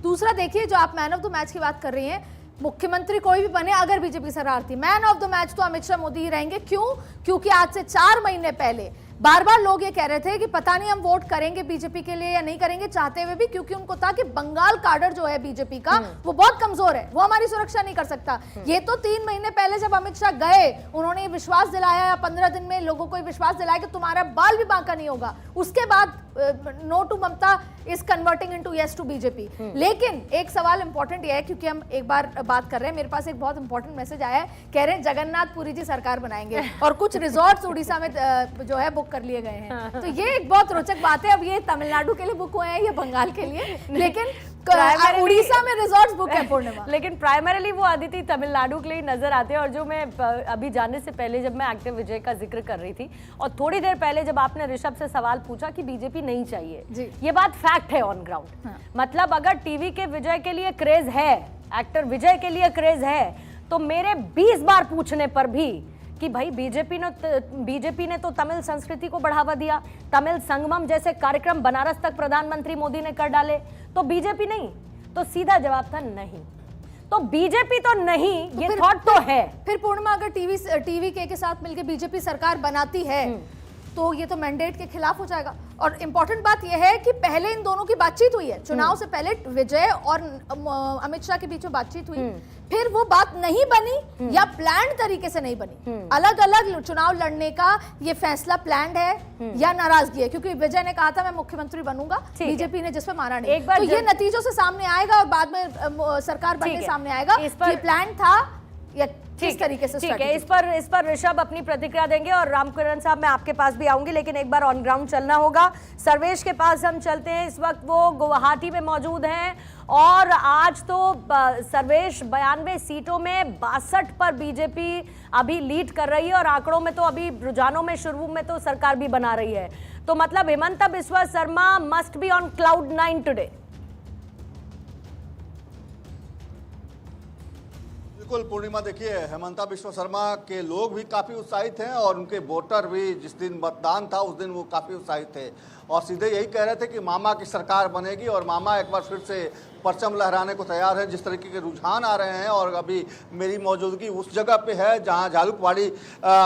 दूसरा देखिए, जो आप मैन ऑफ द मैच की बात कर रही हैं, मुख्यमंत्री कोई भी बने अगर बीजेपी सरकार थी, मैन ऑफ द मैच तो अमित शाह मोदी ही रहेंगे। क्यों? क्योंकि आज से 4 महीने पहले बार बार लोग ये कह रहे थे कि पता नहीं हम वोट करेंगे बीजेपी के लिए या नहीं करेंगे, चाहते हुए भी, क्योंकि उनको था कि बंगाल काडर जो है बीजेपी का वो बहुत कमजोर है, वो हमारी सुरक्षा नहीं कर सकता। ये तो 3 महीने पहले जब अमित शाह गए, उन्होंने विश्वास दिलाया, या 15 दिन में लोगों को विश्वास दिलाया कि तुम्हारा बाल भी बांका नहीं होगा। उसके बाद no to Mamata is converting into yes to BJP. लेकिन एक सवाल इंपॉर्टेंट ये है, क्योंकि हम एक बार बात कर रहे हैं, मेरे पास एक बहुत इंपॉर्टेंट मैसेज आया है, कह रहे हैं जगन्नाथ पुरी जी सरकार बनाएंगे और कुछ रिजॉर्ट्स उड़ीसा में जो है बुक कर लिए गए हैं। तो ये एक बहुत रोचक बात है। अब ये तमिलनाडु के लिए बुक हुए हैं या बंगाल के लिए, लेकिन उड़ीसा में रिजॉर्ट्स बुक है पूर्णिमा। लेकिन प्राइमरीली वो अदिति तमिलनाडु के लिए नजर आते हैं। और जो मैं अभी जाने से पहले जब मैं एक्टिव विजय का जिक्र कर रही थी, और थोड़ी देर पहले जब आपने ऋषभ से सवाल पूछा कि बीजेपी नहीं चाहिए, ये बात फैक्ट है ऑन ग्राउंड। मतलब अगर टीवी के विजय के लिए क्रेज है, एक्टर विजय के लिए क्रेज है, तो मेरे 20 बार पूछने पर भी कि भाई बीजेपी ने तो तमिल संस्कृति को बढ़ावा दिया, तमिल संगमम जैसे कार्यक्रम बनारस तक प्रधानमंत्री मोदी ने कर डाले, तो बीजेपी नहीं, तो सीधा जवाब था नहीं। तो बीजेपी तो नहीं, तो ये थॉट तो है। फिर पूर्णिमा, अगर टीवी के साथ मिलकर बीजेपी सरकार बनाती है तो ये तो मैंडेट के खिलाफ हो जाएगा। और इंपॉर्टेंट बात यह है कि पहले इन दोनों की बातचीत हुई है, चुनाव से पहले विजय और अमित शाह के बीच में बातचीत हुई, फिर वो बात नहीं बनी या प्लान तरीके से नहीं बनी। अलग अलग चुनाव लड़ने का ये फैसला प्लान है या नाराजगी है, क्योंकि विजय ने कहा था मैं मुख्यमंत्री बनूंगा, बीजेपी ने जिस पे मारा नहीं। तो ये नतीजों से सामने आएगा और बाद में सरकार बनने सामने आएगा ये प्लान था या किस तरीके से। ठीक है, इस पर ऋषभ अपनी प्रतिक्रिया देंगे। और रामकिरण साहब, मैं आपके पास भी आऊंगी, लेकिन एक बार ऑन ग्राउंड चलना होगा। सर्वेश के पास हम चलते हैं। इस वक्त वो गुवाहाटी में मौजूद हैं और आज तो सर्वेश 92 सीटों में 62 पर बीजेपी अभी लीड कर रही है, और आंकड़ों में तो अभी रुझानों में शुरू में तो सरकार भी बना रही है। तो मतलब Hemanta Biswa Sarma must be on cloud 9 today. बिल्कुल पूर्णिमा, देखिए हेमंता बिस्वा शर्मा के लोग भी काफ़ी उत्साहित हैं और उनके वोटर भी जिस दिन मतदान था उस दिन वो काफ़ी उत्साहित थे और सीधे यही कह रहे थे कि मामा की सरकार बनेगी और मामा एक बार फिर से परचम लहराने को तैयार है। जिस तरीके के रुझान आ रहे हैं, और अभी मेरी मौजूदगी उस जगह पे है जहां झालुकवाड़ी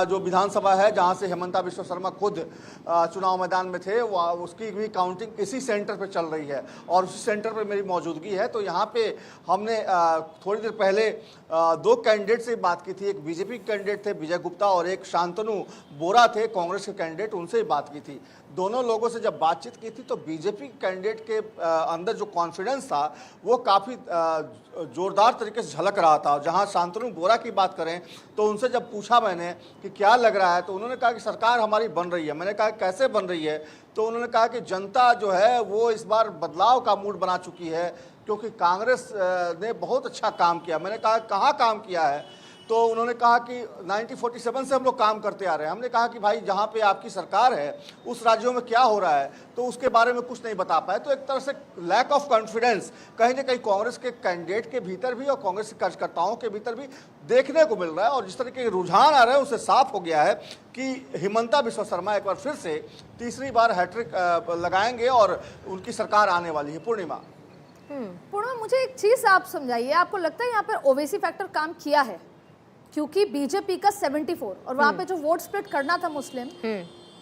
जो विधानसभा है, जहां से हेमंता बिस्वा शर्मा खुद चुनाव मैदान में थे, उसकी भी काउंटिंग इसी सेंटर पे चल रही है और उसी सेंटर पे मेरी मौजूदगी है। तो यहाँ पे हमने थोड़ी देर पहले 2 कैंडिडेट से बात की थी। एक बीजेपी कैंडिडेट थे विजय गुप्ता और एक शांतनु बोरा थे कांग्रेस के कैंडिडेट, उनसे ही बात की थी। दोनों लोगों से जब बातचीत की थी तो बीजेपी कैंडिडेट के अंदर जो कॉन्फिडेंस था वो काफ़ी जोरदार तरीके से झलक रहा था। जहां शांतनु बोरा की बात करें तो उनसे जब पूछा मैंने कि क्या लग रहा है, तो उन्होंने कहा कि सरकार हमारी बन रही है। मैंने कहा कैसे बन रही है, तो उन्होंने कहा कि जनता जो है वो इस बार बदलाव का मूड बना चुकी है, क्योंकि कांग्रेस ने बहुत अच्छा काम किया। मैंने कहा कहाँ काम किया है, तो उन्होंने कहा कि 1947 से हम लोग काम करते आ रहे हैं। हमने कहा कि भाई जहाँ पे आपकी सरकार है उस राज्यों में क्या हो रहा है, तो उसके बारे में कुछ नहीं बता पाए। तो एक तरह से लैक ऑफ कॉन्फिडेंस कहीं ना कहीं कांग्रेस के कैंडिडेट के भीतर भी और कांग्रेस के कार्यकर्ताओं के भीतर भी देखने को मिल रहा है। और जिस तरीके के रुझान आ रहे हैं उससे साफ हो गया है कि हेमंता बिस्वा शर्मा एक बार फिर से तीसरी बार हैट्रिक लगाएंगे और उनकी सरकार आने वाली है। पूर्णिमा, मुझे एक चीज आप समझाइए, आपको लगता है यहाँ पर ओवैसी फैक्टर काम किया है? क्योंकि बीजेपी का 74 और वहां पे जो वोट स्प्लिट करना था मुस्लिम,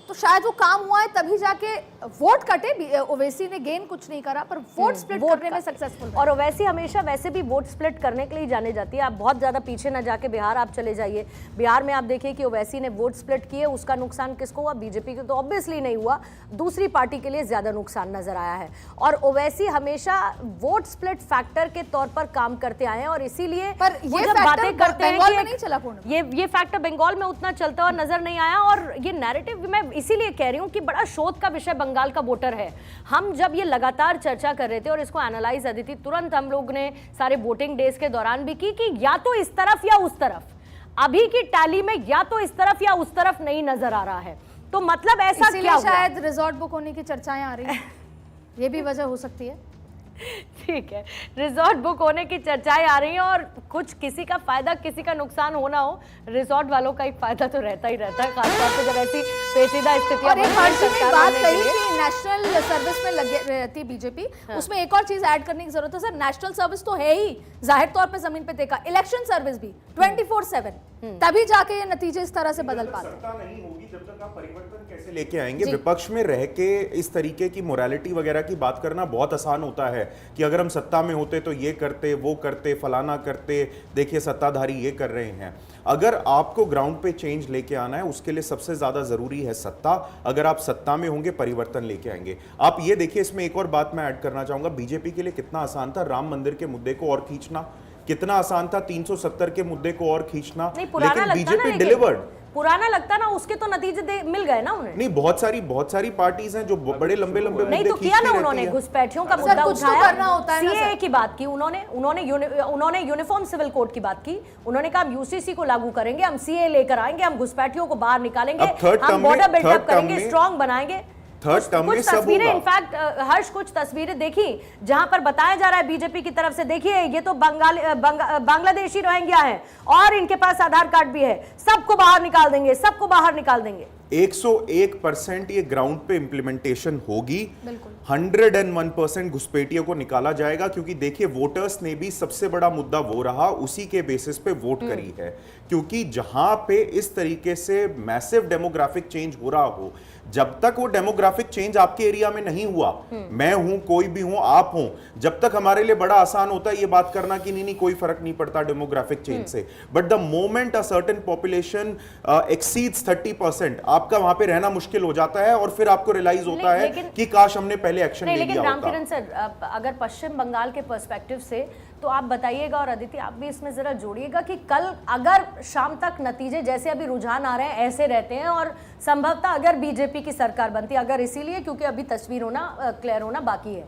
तो शायद वो काम हुआ है, तभी जाके वोट कटे। ओवैसी ने गेन कुछ नहीं करा, पर वोट स्प्लिट करने में सक्सेसफुल। और ओवैसी हमेशा वैसे भी वोट स्प्लिट करने के लिए जाने जाती है। आप बहुत ज्यादा पीछे ना जाके बिहार आप चले जाइए, बिहार में आप देखिए कि ओवैसी ने वोट स्प्लिट किए, उसका नुकसान किसको हुआ? बीजेपी को तो ऑब्वियसली नहीं हुआ, दूसरी पार्टी के लिए ज्यादा नुकसान नजर आया है। और ओवैसी हमेशा वोट स्प्लिट फैक्टर के तौर पर काम करते आए हैं, और इसीलिए जब बातें करते हैं कि ये फैक्टर बंगाल में उतना चलता हुआ नजर नहीं आया। और ये नैरेटिव मैं इसीलिए कह रही हूं कि बड़ा शोध का विषय बंगाल का वोटर है। हम जब ये लगातार चर्चा कर रहे थे और इसको एनालाइज अदिति तुरंत हम लोग ने सारे वोटिंग डेज के दौरान भी की कि या तो इस तरफ या उस तरफ, अभी की टैली में या तो इस तरफ या उस तरफ नहीं नजर आ रहा है। तो मतलब ऐसा क्या हुआ? शायद रिजॉर्ट बुक होने की चर्चाएं आ रही हैं, ये भी वजह हो सकती है। ठीक है, रिजॉर्ट बुक होने की चर्चाएं आ रही हैं और कुछ किसी का फायदा किसी का नुकसान होना हो, रिजॉर्ट वालों का एक फायदा तो रहता ही रहता है, खासतौर पे जब ऐसी पेचीदा स्थितियां और एक बनती हैं हर्ष ने सरकार बात बनने के कही लिए। कि नेशनल सर्विस में लगे रहती बीजेपी, उसमें एक और चीज ऐड करने की जरूरत है सर। नेशनल सर्विस तो है ही, जाहिर तौर पे जमीन पे देखा, इलेक्शन सर्विस भी 24/7, तभी जाके ये नतीजे इस तरह से बदल पाते हैं। सत्ता नहीं होगी जब तक आप परिवर्तन कैसे लेके आएंगे? विपक्ष में रह के इस तरीके की मोरालिटी वगैरह की बात करना बहुत आसान होता है कि अगर हम सत्ता में होते तो ये करते, वो करते, फलाना करते, देखिए सत्ताधारी ये कर रहे हैं। अगर आपको ग्राउंड पे चेंज लेके आना है, उसके लिए सबसे ज्यादा जरूरी है सत्ता। अगर आप सत्ता में होंगे, परिवर्तन लेके आएंगे। आप ये देखिए, इसमें एक और बात मैं ऐड करना चाहूंगा, बीजेपी के लिए कितना आसान था राम मंदिर के मुद्दे को और खींचना, कितना आसान था 370 के मुद्दे को और खींचना, लेकिन बीजेपी डिलीवर्ड। पुराना लगता ना, उसके तो नतीजे मिल गए ना उन्हें। नहीं, बहुत सारी पार्टीज हैं जो बड़े लंबे लंबे नहीं तो किया ना उन्होंने, घुसपैठियों का मुद्दा उठाया, सीएए की बात की उन्होंने यूनिफॉर्म सिविल कोड की बात की, उन्होंने कहा हम यूसीसी को लागू करेंगे, हम सीए लेकर आएंगे, हम घुसपैठियों को बाहर निकालेंगे, हम बॉर्डर बिल्डअप करेंगे, स्ट्रांग बनाएंगे। थर्ड टर्म में सब तस्वीरें, होगा। इनफैक्ट हर्ष कुछ तस्वीरें देखी जहां पर बताया जा रहा है बीजेपी की तरफ से, देखिए ये तो बांग्लादेशी रोहिंग्या हैं और इनके पास आधार कार्ड भी है, सबको बाहर निकाल देंगे, सबको बाहर निकाल देंगे। 101% ये ग्राउंड पे इंप्लीमेंटेशन होगी, 101% घुसपैठियों को निकाला जाएगा, क्योंकि देखिए वोटर्स ने भी सबसे बड़ा मुद्दा वो रहा, उसी के बेसिस पे वोट करी है। क्योंकि जहां पे इस तरीके से मैसिव डेमोग्राफिक चेंज हो रहा हो, जब तक वो डेमोग्राफिक चेंज आपके एरिया में नहीं हुआ, मैं हूं, कोई भी हूं, आप हों, जब तक हमारे लिए बड़ा आसान होता है ये बात करना कि नहीं कोई फर्क नहीं पड़ता डेमोग्राफिक चेंज से। But the moment a certain population exceeds 30%, आपका वहां पे रहना मुश्किल हो जाता है और फिर आपको रियलाइज होता है कि काश हमने पहले एक्शन ले लिया होता। लेकिन रामकिरण सर, अगर पश्चिम बंगाल के पर्सपेक्टिव से तो आप बताइएगा, और अदिति आप भी इसमें जरा जोड़िएगा कि कल अगर शाम तक नतीजे जैसे अभी रुझान आ रहे हैं ऐसे रहते हैं और संभवतः अगर बीजेपी की सरकार बनती, अगर इसीलिए क्योंकि अभी तस्वीर होना क्लियर होना बाकी है,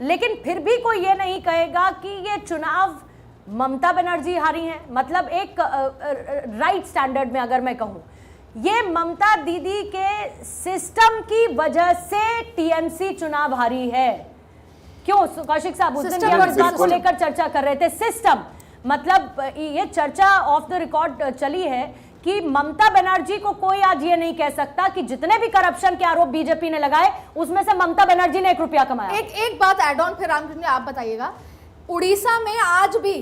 लेकिन फिर भी कोई ये नहीं कहेगा कि ये चुनाव ममता बनर्जी हारी हैं। मतलब एक राइट स्टैंडर्ड में अगर मैं कहूं, ये ममता दीदी के सिस्टम की वजह से टीएमसी चुनाव हारी है। क्यों कौशिक साहब, उस दिन ये इस बात को लेकर चर्चा कर रहे थे, सिस्टम मतलब ये चर्चा ऑफ द रिकॉर्ड चली है कि ममता बनर्जी को कोई आज ये नहीं कह सकता कि जितने भी करप्शन के आरोप बीजेपी ने लगाए उसमें से ममता बनर्जी ने 1 रुपया कमाया। एक बात ऐड ऑन, फिर रामकृष्ण आप बताइएगा, उड़ीसा में आज भी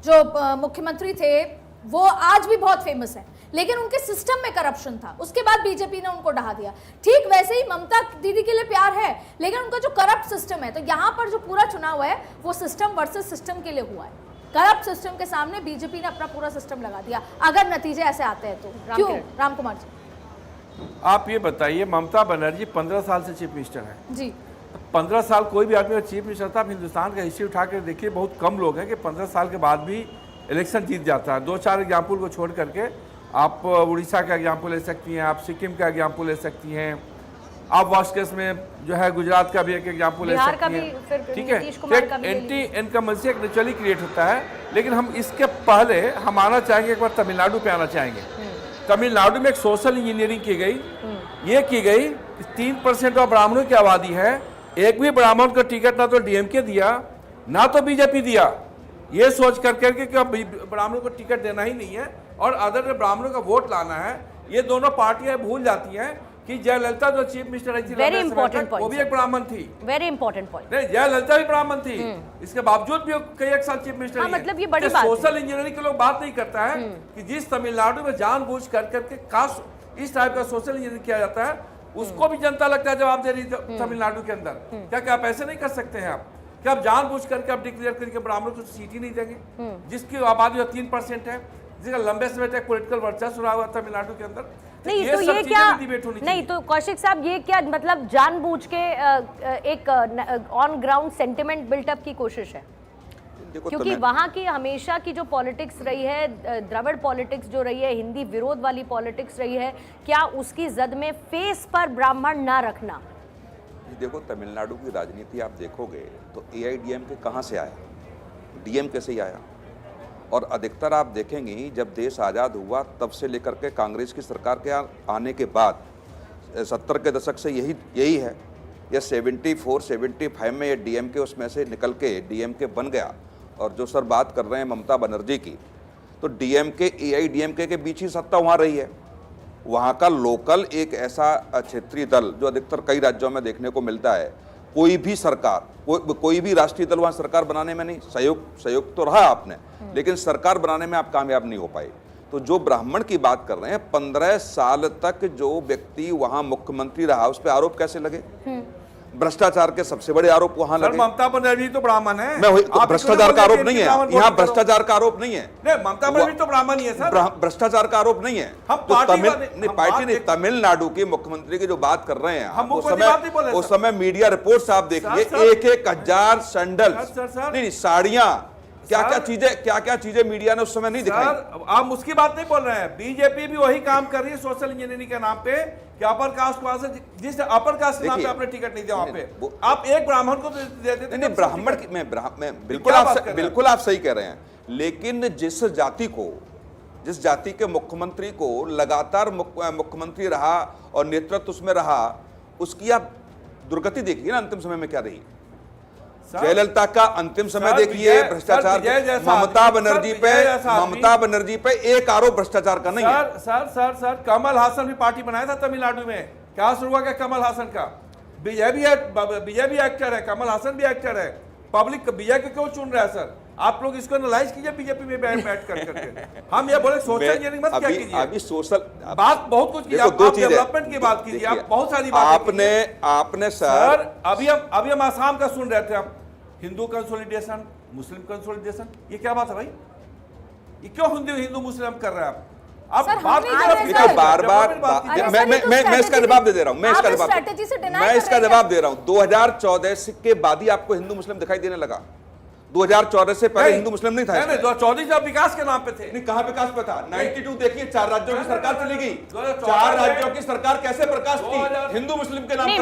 जो मुख्यमंत्री थे वो आज भी बहुत फेमस है, लेकिन उनके सिस्टम में करप्शन था, उसके बाद बीजेपी ने उनको ढहा दिया। ठीक वैसे ही ममता दीदी के लिए प्यार है, लेकिन उनका जो करप्ट सिस्टम है, तो यहाँ पर जो पूरा चुनाव है वो सिस्टम वर्सेस सिस्टम के लिए हुआ है। करप्ट सिस्टम के सामने बीजेपी ने अपना पूरा सिस्टम लगा दिया। अगर नतीजे ऐसे आते हैं तो क्यों? राम कुमार जी आप ये बताइए, ममता बनर्जी 15 साल से चीफ मिनिस्टर है जी। 15 साल कोई भी आदमी चीफ मिनिस्टर था, आप हिंदुस्तान का हिस्ट्री उठा कर देखिए, बहुत कम लोग हैं कि 15 साल के बाद भी इलेक्शन जीत जाता है। 2-4 एग्जाम्पल को छोड़ करके आप उड़ीसा का एग्जाम्पल ले सकती हैं, आप सिक्किम का एग्जाम्पल ले सकती हैं, आप वर्स्ट केस में जो है गुजरात का भी एक एग्जाम्पल ले सकती हैं। ठीक है, एंटी इनकम्बेंसी एक नेचुरली क्रिएट होता है। लेकिन हम इसके पहले हम आना चाहेंगे, एक बार तमिलनाडु पे आना चाहेंगे। तमिलनाडु में एक सोशल इंजीनियरिंग की गई, ये की गई 3% ऑफ ब्राह्मणों की आबादी है, एक भी ब्राह्मण को टिकट ना तो डीएमके दिया ना तो बीजेपी दिया, ये सोच करके कि ब्राह्मणों को टिकट देना ही नहीं है और अदर ब्राह्मणों का वोट लाना है। ये दोनों पार्टियां भूल जाती हैं कि जयललिता जो चीफ मिनिस्टर रही थी, वेरी इंपॉर्टेंट पॉइंट, वो भी एक ब्राह्मण थी। Very important point. नहीं, जयललिता भी ब्राह्मण थी, इसके बावजूद भी कई एक साल चीफ मिनिस्टर रही है। मतलब ये बड़ी बात है। सोशल इंजीनियरिंग के लोग बात नहीं करता है कि जिस तमिलनाडु में जानबूझ करके कास्ट इस टाइप का सोशल इंजीनियरिंग किया जाता है, उसको भी जनता लगता है जवाब दे रही है तमिलनाडु के अंदर। क्या आप ऐसे नहीं कर सकते हैं? आप क्या आप जानबूझ करके आप डिक्लेयर करके ब्राह्मणों को सीट ही नहीं देंगे, जिसकी आबादी 3% है, जिसका लंबे समय तक पॉलिटिकल वर्चस्व रहा हुआ तमिलनाडु के अंदर? नहीं तो ये क्या, नहीं तो कौशिक साहब ये क्या मतलब जानबूझ के एक ऑन ग्राउंड सेंटिमेंट बिल्टअप की कोशिश है? क्योंकि वहां की हमेशा की जो पॉलिटिक्स रही है, द्रविड़ पॉलिटिक्स जो रही है, हिंदी विरोध वाली पॉलिटिक्स रही है, क्या उसकी जद में फेस पर ब्राह्मण ना रखना? देखो, तमिलनाडु की राजनीति आप देखोगे तो एआईडीएमके कहाँ से आया? डीएमके से ही आया। और अधिकतर आप देखेंगे जब देश आज़ाद हुआ तब से लेकर के कांग्रेस की सरकार के आने के बाद 70 के दशक से यही है ये 74 75 में ये डीएमके उसमें से निकल के डीएमके बन गया। और जो सर बात कर रहे हैं ममता बनर्जी की, तो डीएमके एआईडीएमके के बीच ही सत्ता वहाँ रही है। वहाँ का लोकल एक ऐसा क्षेत्रीय दल जो अधिकतर कई राज्यों में देखने को मिलता है, कोई भी सरकार कोई भी राष्ट्रीय दल वहाँ सरकार बनाने में नहीं, सहयोग तो रहा आपने, लेकिन सरकार बनाने में आप कामयाब नहीं हो पाए। तो जो ब्राह्मण की बात कर रहे हैं, 15 साल तक जो व्यक्ति वहाँ मुख्यमंत्री रहा उस पर आरोप कैसे लगे? भ्रष्टाचार के सबसे बड़े आरोप वहां सर लगे। ममता बनर्जी तो ब्राह्मण है। मैं भ्रष्टाचार का आरोप नहीं है यहाँ, भ्रष्टाचार का आरोप नहीं है। नहीं, ममता बनर्जी तो ब्राह्मण ही है सर। भ्रष्टाचार का आरोप नहीं है। हम तो पार्टी नहीं, तमिलनाडु के मुख्यमंत्री की जो बात कर रहे हैं हम उस समय मीडिया रिपोर्ट्स आप देखिए, 1,000 सैंडल, नहीं साड़ियां, क्या चीजें मीडिया ने उस समय नहीं दिखाई। सर आप उसकी बात नहीं बोल रहे हैं। बीजेपी भी वही काम कर रही है सोशल इंजीनियरिंग के नाम पे कि अपर कास्ट वहां से, जिस अपर कास्ट के नाम पे आपने टिकट नहीं दिया वहां पे, आप एक ब्राह्मण को दे देते। नहीं, ब्राह्मण की मैं बिल्कुल आप सही कह रहे हैं, लेकिन जिस जाति के मुख्यमंत्री को लगातार मुख्यमंत्री रहा और नेतृत्व उसमें रहा, उसकी आप दुर्गति देखिए ना अंतिम समय में क्या रही। जयललिता का अंतिम समय देखिए भ्रष्टाचार, ममता बनर्जी पे एक आरोप भ्रष्टाचार का नहीं है। सर कमल हासन भी पार्टी बनाया था तमिलनाडु में, क्या शुरू हुआ क्या कमल हासन का? विजय भी एक्टर है, कमल हासन भी एक्टर है। पब्लिक विजय को क्यों चुन रहा है सर? आप लोग इसको एनालाइज कीजिए बीजेपी में बैठ करके। हम ये बोले सोशल इंजीनियरिंग मत क्या कीजिए। अभी सोशल बात बहुत कुछ की, आप डेवलपमेंट की बात कीजिए, आप बहुत सारी बात आपने सर अभी हम आसाम का सुन रहे थे, हम हिंदू कंसोलिडेशन, मुस्लिम कंसोलिडेशन, ये क्या बात है भाई? ये क्यों हिंदू मुस्लिम कर रहे हैं आप? सर, बात बार मैं इसका जवाब दे रहा हूं, मैं इसका जवाब दे रहा हूं। 2014 के बाद ही आपको हिंदू मुस्लिम दिखाई देने लगा। 2014 से पहले हिंदू मुस्लिम नहीं था। 2014 जब विकास के नाम पे थे। नहीं, कहां विकास पे था? 92 देखिए, 4 राज्यों की सरकार चली गई। 4 राज्यों की सरकार कैसे बर्खास्त की? हिंदू मुस्लिम के नाम पे।